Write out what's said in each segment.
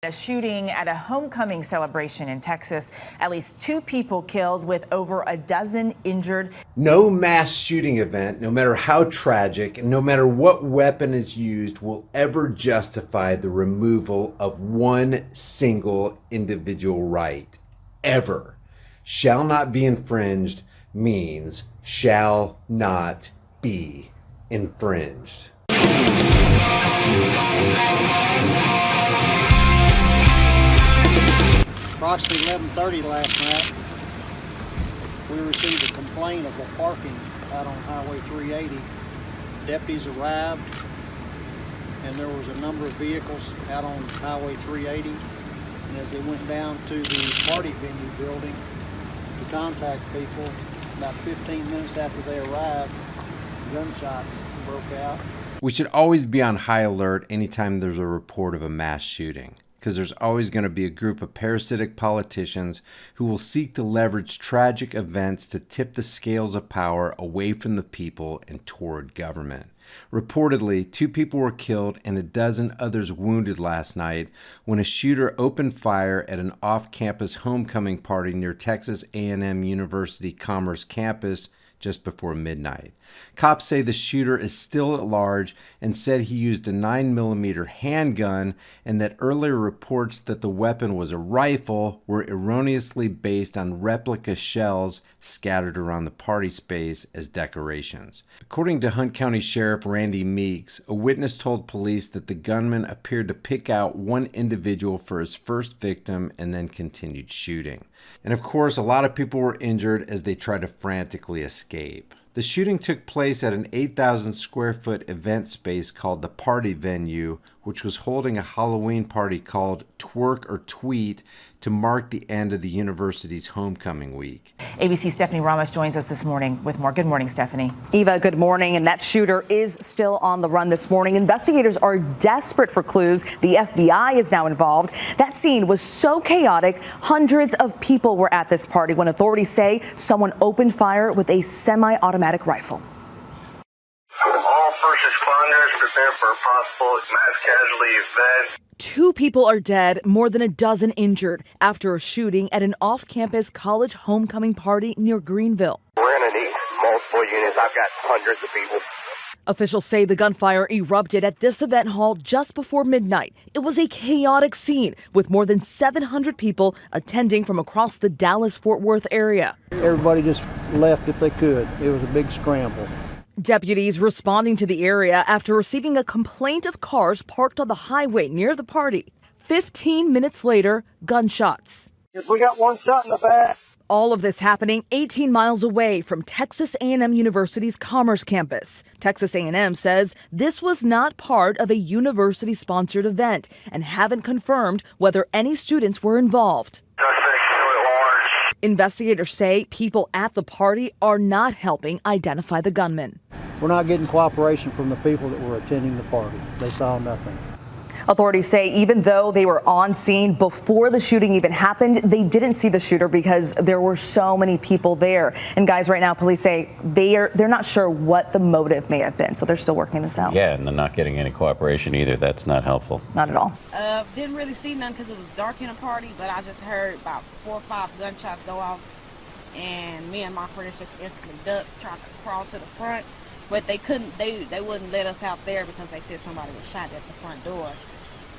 A shooting at a homecoming celebration in Texas. At least 2 people killed with over a dozen injured. No mass shooting event, no matter how tragic and no matter what weapon is used, will ever justify the removal of one single individual right. Ever. Shall not be infringed means shall not be infringed. Approximately 11:30 last night, we received a complaint of the parking out on Highway 380. Deputies arrived, and there was a number of vehicles out on Highway 380. And as they went down to the party venue building to contact people, about 15 minutes after they arrived, gunshots broke out. We should always be on high alert anytime there's a report of a mass shooting, because there's always going to be a group of parasitic politicians who will seek to leverage tragic events to tip the scales of power away from the people and toward government. Reportedly, 2 people were killed and a dozen others wounded last night when a shooter opened fire at an off-campus homecoming party near Texas A&M University Commerce campus just before midnight. Cops say the shooter is still at large and said he used a 9mm handgun, and that earlier reports that the weapon was a rifle were erroneously based on replica shells scattered around the party space as decorations. According to Hunt County Sheriff Randy Meeks, a witness told police that the gunman appeared to pick out one individual for his first victim and then continued shooting. And of course, a lot of people were injured as they tried to frantically escape. The shooting took place at an 8,000 square foot event space called the Party Venue, which was holding a Halloween party called Twerk or Tweet to mark the end of the university's homecoming week. ABC's Stephanie Ramos joins us this morning with more. Good morning, Stephanie. Eva, good morning. And that shooter is still on the run this morning. Investigators are desperate for clues. The FBI is now involved. That scene was so chaotic, hundreds of people were at this party when authorities say someone opened fire with a semi-automatic rifle. All first responders prepare for a possible mass casualty event. 2 people are dead, more than a dozen injured after a shooting at an off-campus college homecoming party near Greenville. We're going to need multiple units. I've got hundreds of people. Officials say the gunfire erupted at this event hall just before midnight. It was a chaotic scene with more than 700 people attending from across the Dallas-Fort Worth area. Everybody just left if they could. It was a big scramble. Deputies responding to the area after receiving a complaint of cars parked on the highway near the party. 15 minutes later, gunshots. We got one shot in the back. All of this happening 18 miles away from Texas A&M University's Commerce campus. Texas A&M says this was not part of a university-sponsored event and haven't confirmed whether any students were involved. Investigators say people at the party are not helping identify the gunman. We're not getting cooperation from the people that were attending the party. They saw nothing. Authorities say even though they were on scene before the shooting even happened, they didn't see the shooter because there were so many people there. And guys, right now, police say they're not sure what the motive may have been, so they're still working this out. Yeah, and they're not getting any cooperation either. That's not helpful. Not at all. Didn't really see none because it was dark in the party, but I just heard about 4 or 5 gunshots go off, and me and my friends just instantly ducked, tried to crawl to the front, but they couldn't. They wouldn't let us out there because they said somebody was shot at the front door.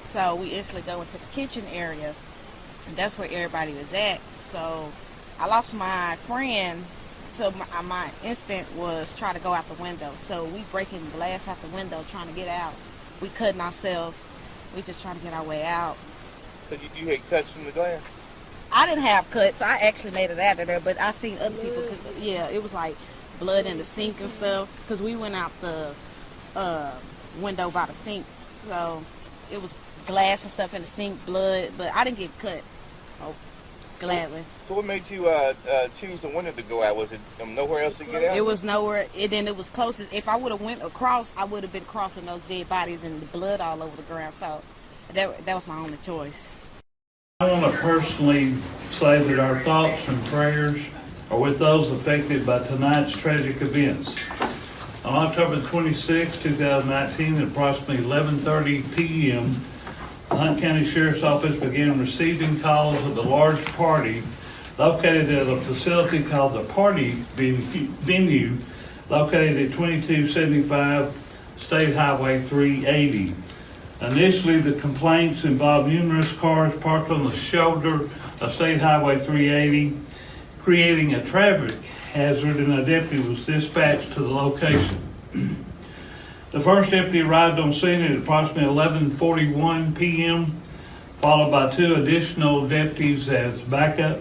So we instantly go into the kitchen area, and that's where everybody was at. So I lost my friend, so my instinct was try to go out the window. So we breaking glass out the window, trying to get out. We cutting ourselves. We just trying to get our way out. So you had cuts from the glass? I didn't have cuts. I actually made it out of there, but I seen other people. Yeah, it was like blood in the sink and stuff. Because we went out the window by the sink, so it was glass and stuff in the sink, blood, but I didn't get cut. Oh, gladly. So what made you choose the window to go out? Was it nowhere else to get out? It was nowhere. It was closest. If I would have went across, I would have been crossing those dead bodies and the blood all over the ground. So that was my only choice. I want to personally say that our thoughts and prayers are with those affected by tonight's tragic events. On October 26, 2019, at approximately 11:30 p.m., the Hunt County Sheriff's Office began receiving calls of the large party located at a facility called the Party Venue, located at 2275 State Highway 380. Initially, the complaints involved numerous cars parked on the shoulder of State Highway 380, creating a traffic hazard, and a deputy was dispatched to the location. The first deputy arrived on scene at approximately 11:41 p.m., followed by 2 additional deputies as backup.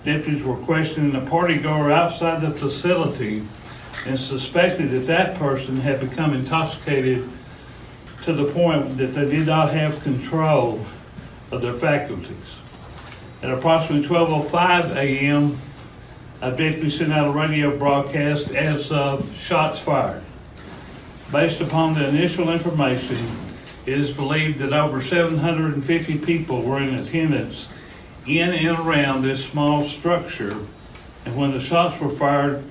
Deputies were questioning a partygoer outside the facility and suspected that that person had become intoxicated to the point that they did not have control of their faculties. At approximately 12:05 a.m., a deputy sent out a radio broadcast as of shots fired. Based upon the initial information, it is believed that over 750 people were in attendance in and around this small structure, and when the shots were fired,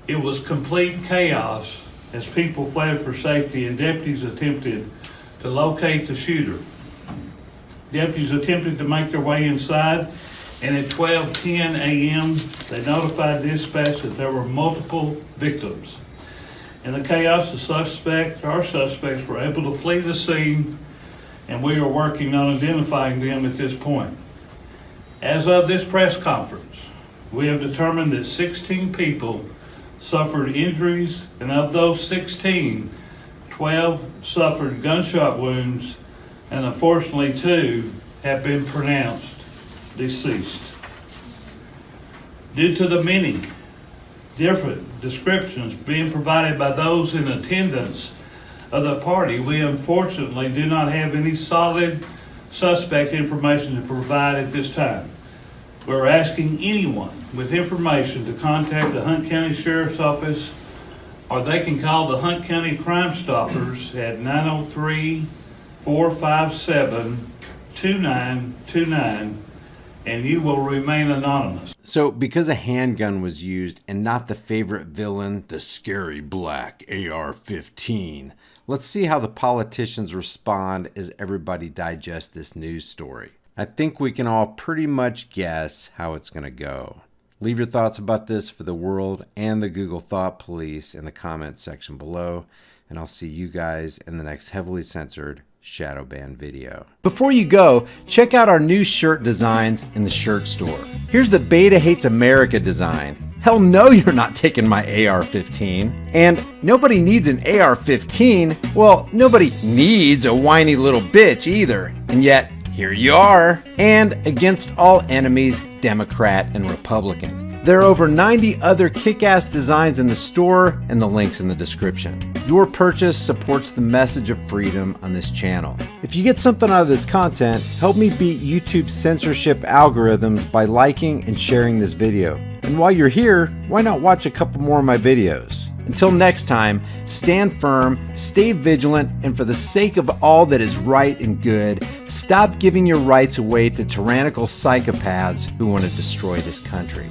it was complete chaos as people fled for safety and deputies attempted to locate the shooter. Deputies attempted to make their way inside, and at 12:10 a.m., they notified dispatch that there were multiple victims. In the chaos, our suspects were able to flee the scene, and we are working on identifying them at this point. As of this press conference, we have determined that 16 people suffered injuries, and of those 16, 12 suffered gunshot wounds, and unfortunately 2 have been pronounced deceased. Due to the many different descriptions being provided by those in attendance of the party, we unfortunately do not have any solid suspect information to provide at this time. We're asking anyone with information to contact the Hunt County Sheriff's Office, or they can call the Hunt County Crime Stoppers at 903-457-2929, and you will remain anonymous. So because a handgun was used and not the favorite villain, the scary black AR-15, let's see how the politicians respond as everybody digests this news story. I think we can all pretty much guess how it's going to go. Leave your thoughts about this for the world and the Google Thought Police in the comments section below, and I'll see you guys in the next heavily censored shadow ban video. Before you go, check out our new shirt designs in the shirt store. Here's the Beta Hates America design. Hell no, you're not taking my AR-15. And nobody needs an AR-15. Well, nobody needs a whiny little bitch either. And yet, here you are. And against all enemies, Democrat and Republican. There are over 90 other kick-ass designs in the store, and the link's in the description. Your purchase supports the message of freedom on this channel. If you get something out of this content, help me beat YouTube's censorship algorithms by liking and sharing this video. And while you're here, why not watch a couple more of my videos? Until next time, stand firm, stay vigilant, and for the sake of all that is right and good, stop giving your rights away to tyrannical psychopaths who want to destroy this country.